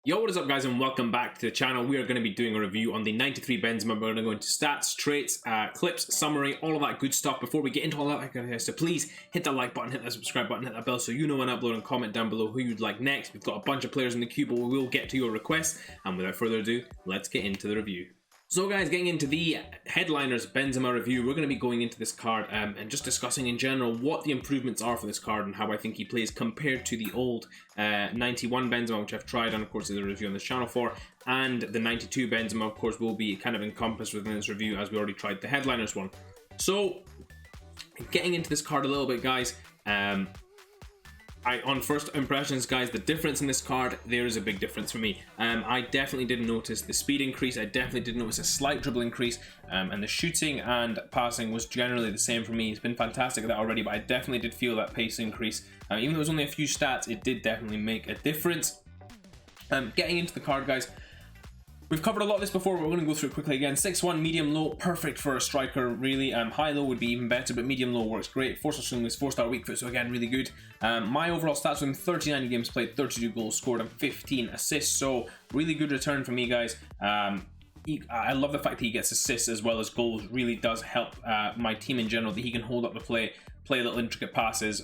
Yo, what is up guys, and welcome back to the channel. We are going to be doing a review on the 93 Benzema. We're going to go into stats, traits, clips, summary, all of that good stuff. Before we get into all that, so please hit that like button, hit that subscribe button, hit that bell so you know when I upload, and comment down below who you'd like next. We've got a bunch of players in the queue, but we will get to your requests. And without further ado, let's get into the review. So guys, getting into the headliners Benzema review, we're going to be going into this card and just discussing in general what the improvements are for this card and how I think he plays compared to the old 91 Benzema, which I've tried and of course there's a review on this channel for, and the 92 Benzema of course will be kind of encompassed within this review as we already tried the headliners one. So getting into this card a little bit guys, on first impressions guys, the difference in this card, there is a big difference for me. I definitely did notice the speed increase, I definitely did notice a slight dribble increase, and the shooting and passing was generally the same for me. He's been fantastic at that already, but I definitely did feel that pace increase. Even though it was only a few stats, it did definitely make a difference. Getting into the card guys, we've covered a lot of this before, but we're going to go through it quickly again. 6'1", medium-low, perfect for a striker, really. High-low would be even better, but medium-low works great. 4-star swing is 4-star weak foot, so again, really good. My overall stats with him, 39 games played, 32 goals scored, and 15 assists, so really good return for me, guys. I love the fact that he gets assists as well as goals. Really does help my team in general, that he can hold up the play little intricate passes,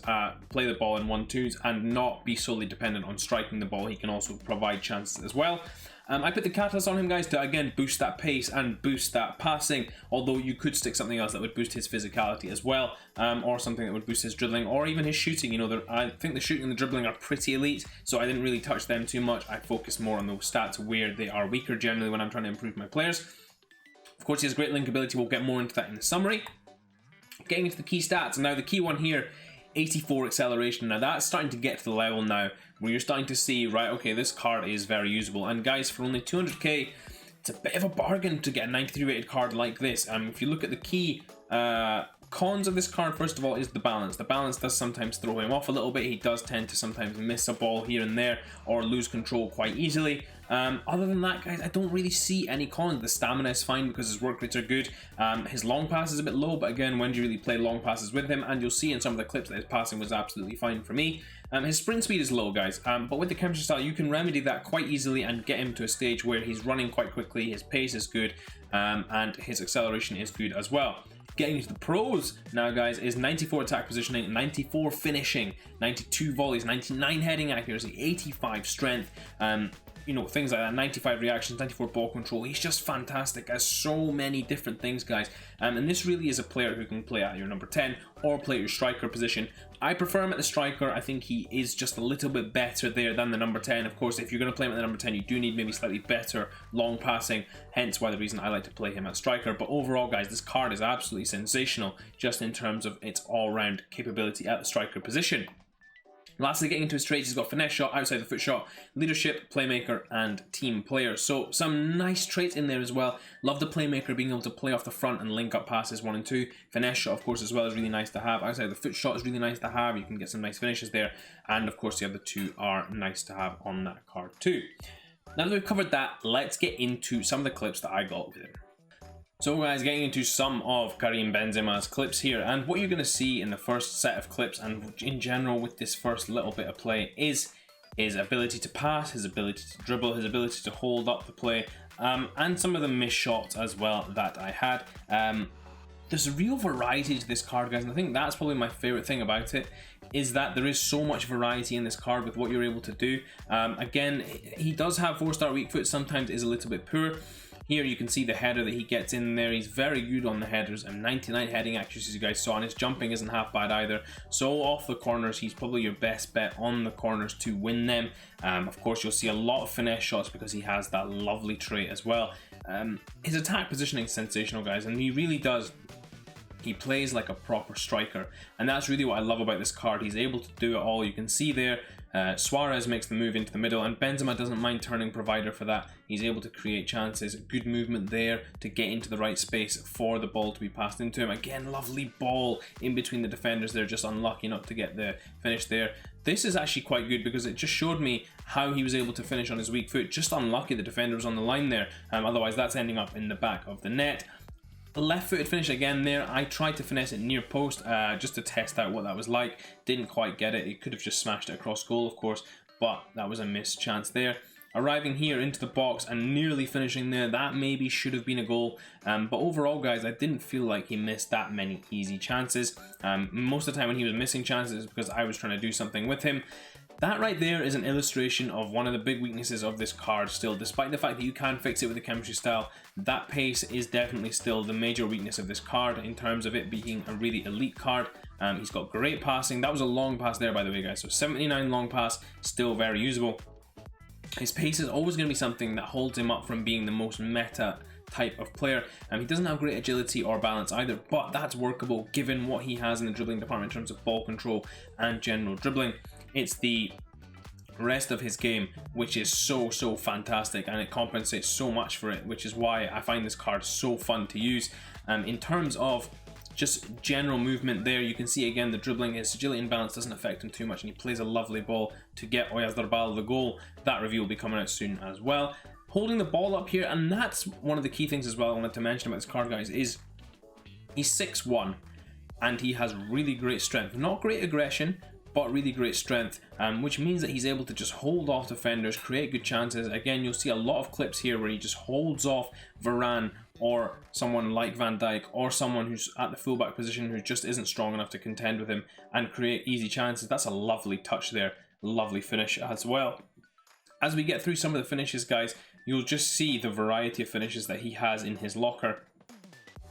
play the ball in 1-2s, and not be solely dependent on striking the ball. He can also provide chances as well. I put the catalyst on him guys to again boost that pace and boost that passing, although you could stick something else that would boost his physicality as well, or something that would boost his dribbling or even his shooting. You know, I think the shooting and the dribbling are pretty elite, so I didn't really touch them too much. I focused more on those stats where they are weaker generally when I'm trying to improve my players. Of course, he has great link ability. We'll get more into that in the summary. Getting into the key stats, and now the key one here, 84 acceleration. Now that's starting to get to the level now where you're starting to see, right, okay, this card is very usable. And guys, for only 200k, it's a bit of a bargain to get a 93 rated card like this. If you look at the key cons of this card, first of all, is the balance. The balance does sometimes throw him off a little bit. He does tend to sometimes miss a ball here and there or lose control quite easily. Other than that, guys, I don't really see any cons. The stamina is fine because his work rates are good. His long pass is a bit low, but again, when do you really play long passes with him? And you'll see in some of the clips that his passing was absolutely fine for me. His sprint speed is low, guys, but with the chemistry style, you can remedy that quite easily and get him to a stage where he's running quite quickly, his pace is good, and his acceleration is good as well. Getting into the pros now, guys, is 94 attack positioning, 94 finishing, 92 volleys, 99 heading accuracy, 85 strength, you know, things like that, 95 reactions, 94 ball control. He's just fantastic at so many different things, guys. And this really is a player who can play at your number 10 or play at your striker position. I prefer him at the striker. I think he is just a little bit better there than the number 10. Of course, if you're going to play him at the number 10, you do need maybe slightly better long passing, hence why the reason I like to play him at striker. But overall, guys, this card is absolutely sensational just in terms of its all-round capability at the striker position. Lastly, getting into his traits, he's got finesse shot, outside the foot shot, leadership, playmaker, and team player. So some nice traits in there as well. Love the playmaker, being able to play off the front and link up passes 1 and 2. Finesse shot, of course, as well is really nice to have. Outside the foot shot is really nice to have. You can get some nice finishes there. And of course, the other two are nice to have on that card too. Now that we've covered that, let's get into some of the clips that I got with him. So guys, getting into some of Karim Benzema's clips here, and what you're going to see in the first set of clips and in general with this first little bit of play is his ability to pass, his ability to dribble, his ability to hold up the play, and some of the missed shots as well that I had. There's a real variety to this card, guys, and I think that's probably my favorite thing about it, is that there is so much variety in this card with what you're able to do. Again, he does have 4-star weak foot, sometimes is a little bit poor. Here you can see the header that he gets in there. He's very good on the headers, and 99 heading accuracy, as you guys saw, and his jumping isn't half bad either. So off the corners, he's probably your best bet on the corners to win them. Of course, you'll see a lot of finesse shots because he has that lovely trait as well. His attack positioning is sensational, guys, and he really does. He plays like a proper striker, and that's really what I love about this card. He's able to do it all. You can see there, Suarez makes the move into the middle, and Benzema doesn't mind turning provider for that. He's able to create chances, good movement there to get into the right space for the ball to be passed into him. Again, lovely ball in between the defenders. They're just unlucky not to get the finish there. This is actually quite good because it just showed me how he was able to finish on his weak foot. Just unlucky the defender was on the line there. Otherwise, that's ending up in the back of the net. Left-footed finish again there. I tried to finesse it near post just to test out what that was like. Didn't quite get it. It could have just smashed it across goal, of course, but that was a missed chance there. arriving here into the box and nearly finishing there. That maybe should have been a goal, but overall, guys, I didn't feel like he missed that many easy chances. Most of the time when he was missing chances, because I was trying to do something with him. That right there is an illustration of one of the big weaknesses of this card still. Despite the fact that you can fix it with the chemistry style, that pace is definitely still the major weakness of this card in terms of it being a really elite card. He's got great passing. That was a long pass there, by the way, guys. So 79 long pass, still very usable. His pace is always going to be something that holds him up from being the most meta type of player. He doesn't have great agility or balance either, but that's workable given what he has in the dribbling department in terms of ball control and general dribbling. It's the rest of his game which is so fantastic, and it compensates so much for it, which is why I find this card so fun to use. In terms of just general movement there, you can see again the dribbling, his agility and balance doesn't affect him too much, and he plays a lovely ball to get Oyarzabal the goal. That review will be coming out soon as well. Holding the ball up here, and that's one of the key things as well I wanted to mention about this card, guys, is he's 6'1", and he has really great strength. Not great aggression, but really great strength, which means that he's able to just hold off defenders, create good chances. Again, you'll see a lot of clips here where he just holds off Varane or someone like Van Dijk or someone who's at the fullback position who just isn't strong enough to contend with him and create easy chances. That's a lovely touch there, lovely finish as well. As we get through some of the finishes, guys, you'll just see the variety of finishes that he has in his locker.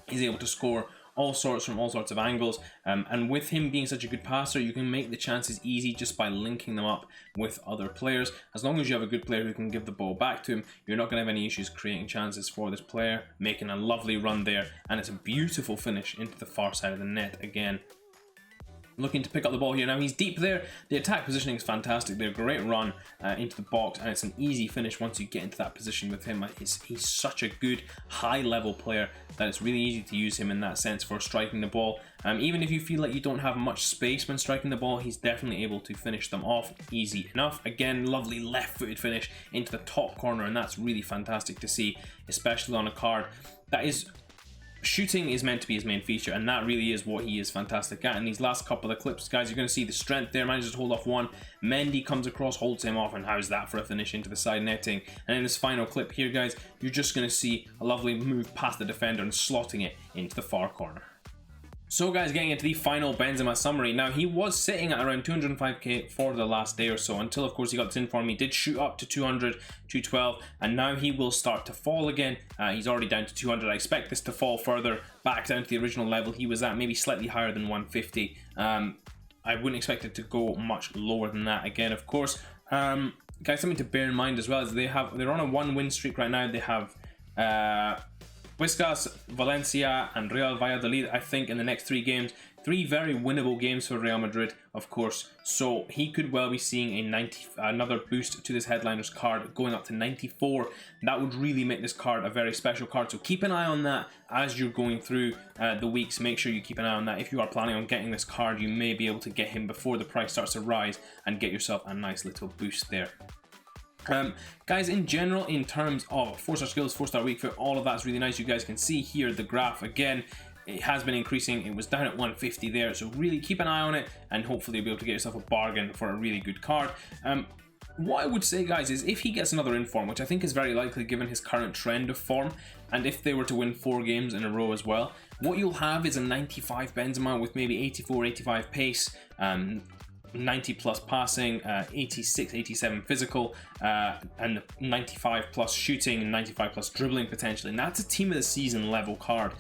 He's able to score all sorts from all sorts of angles, and with him being such a good passer, you can make the chances easy just by linking them up with other players. As long as you have a good player who can give the ball back to him, you're not going to have any issues creating chances for this player. Making a lovely run there, and it's a beautiful finish into the far side of the net again. Looking to pick up the ball here. Now he's deep there. The attack positioning is fantastic. They're a great run into the box, and it's an easy finish once you get into that position with him. He's such a good high level player that it's really easy to use him in that sense for striking the ball. Even if you feel like you don't have much space when striking the ball, he's definitely able to finish them off easy enough. Again, lovely left-footed finish into the top corner, and that's really fantastic to see, especially on a card that is... Shooting is meant to be his main feature, and that really is what he is fantastic at. In these last couple of clips, guys, you're going to see the strength there, manages to hold off one. Mendy comes across, holds him off, and how's that for a finish into the side netting? And in this final clip here, guys, you're just going to see a lovely move past the defender and slotting it into the far corner. So guys, getting into the final Benzema summary. Now, he was sitting at around 205k for the last day or so, until of course he got this inform. He did shoot up to 200, 212, and now he will start to fall again. He's already down to 200. I expect this to fall further back down to the original level he was at, maybe slightly higher than 150. I wouldn't expect it to go much lower than that again, of course. Guys, something to bear in mind as well is they're on a 1-win streak right now. They have Huescas, Valencia, and Real Valladolid, I think, in the next 3 games. 3 very winnable games for Real Madrid, of course. So he could well be seeing another boost to this headliners card, going up to 94. That would really make this card a very special card. So keep an eye on that as you're going through the weeks. Make sure you keep an eye on that. If you are planning on getting this card, you may be able to get him before the price starts to rise and get yourself a nice little boost there. Guys, in general, in terms of 4-star skills, 4-star weak foot, all of that's really nice. You guys can see here the graph again. It has been increasing. It was down at 150 there, so really keep an eye on it, and hopefully you'll be able to get yourself a bargain for a really good card. What I would say, guys, is if he gets another inform, which I think is very likely given his current trend of form, and if they were to win 4 games in a row as well, what you'll have is a 95 Benzema with maybe 84, 85 pace, 90 plus passing, 86, 87 physical, and 95 plus shooting and 95 plus dribbling potentially. And that's a team of the season level card.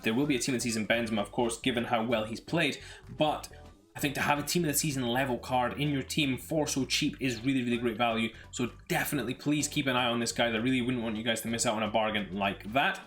There will be a team of the season Benzema, of course, given how well he's played, but I think to have a team of the season level card in your team for so cheap is really, really great value. So definitely please keep an eye on this, guys. I really wouldn't want you guys to miss out on a bargain like that.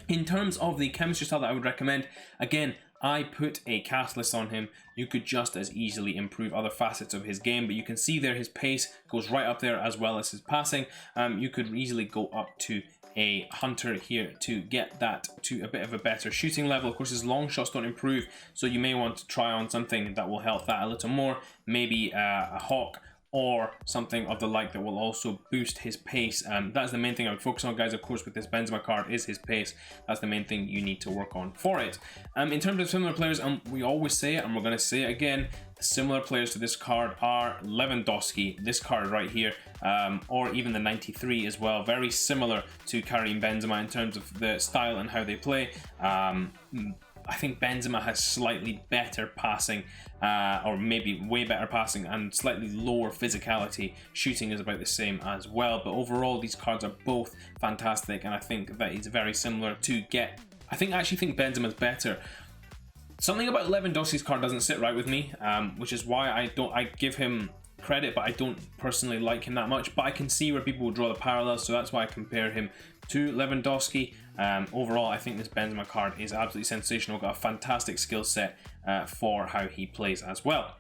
In terms of the chemistry style that I would recommend, again, I put a catalyst on him. You could just as easily improve other facets of his game, but you can see there his pace goes right up there as well as his passing. You could easily go up to a hunter here to get that to a bit of a better shooting level. Of course, his long shots don't improve, so you may want to try on something that will help that a little more. Maybe a hawk or something of the like that will also boost his pace. That's the main thing I would focus on, guys. Of course, with this Benzema card is his pace. That's the main thing you need to work on for it. In terms of similar players, we always say it and we're going to say it again, similar players to this card are Lewandowski, this card right here, or even the 93 as well. Very similar to Karim Benzema in terms of the style and how they play. I think Benzema has slightly better passing, or maybe way better passing, and slightly lower physicality. Shooting is about the same as well, but overall these cards are both fantastic, and I think that it's very similar to get. I actually think Benzema's better. Something about Lewandowski's card doesn't sit right with me, which is why I give him credit, but I don't personally like him that much. But I can see where people will draw the parallels, so that's why I compare him to Lewandowski. Overall, I think this Benzema card is absolutely sensational. Got a fantastic skill set for how he plays as well.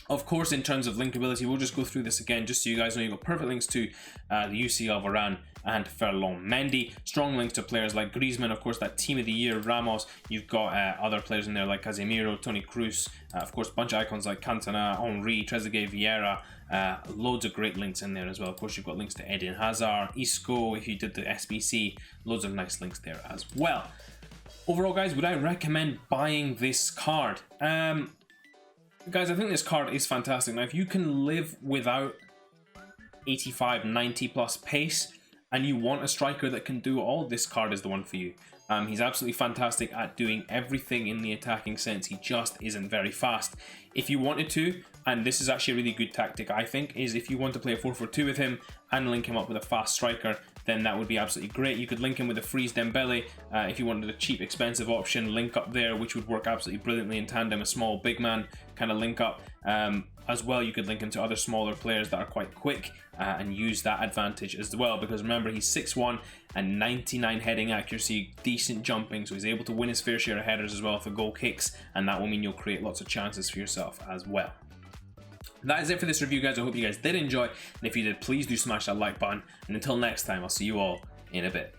Of course, in terms of linkability, we'll just go through this again just so you guys know you've got perfect links to the UCL Varane and Ferland Mendy. Strong links to players like Griezmann, of course, that team of the year, Ramos. You've got other players in there like Casemiro, Toni Kroos, of course, a bunch of icons like Cantona, Henry, Trezeguet, Vieira. Loads of great links in there as well. Of course, you've got links to Eden Hazard, Isco, if you did the SBC, loads of nice links there as well. Overall, guys, would I recommend buying this card? Guys, I think this card is fantastic. Now, if you can live without 85, 90 plus pace, and you want a striker that can do it all, this card is the one for you. He's absolutely fantastic at doing everything in the attacking sense. He just isn't very fast. If you wanted to, and this is actually a really good tactic, I think, is if you want to play a 4-4-2 with him and link him up with a fast striker, then that would be absolutely great. You could link him with a Freeze Dembele if you wanted a cheap, expensive option, link up there, which would work absolutely brilliantly in tandem, a small, big man kind of link up. As well, you could link him to other smaller players that are quite quick and use that advantage as well, because remember, he's 6'1" and 99 heading accuracy, decent jumping, so he's able to win his fair share of headers as well if the goal kicks, and that will mean you'll create lots of chances for yourself as well. That is it for this review, guys. I hope you guys did enjoy, and if you did, please do smash that like button, and until next time, I'll see you all in a bit.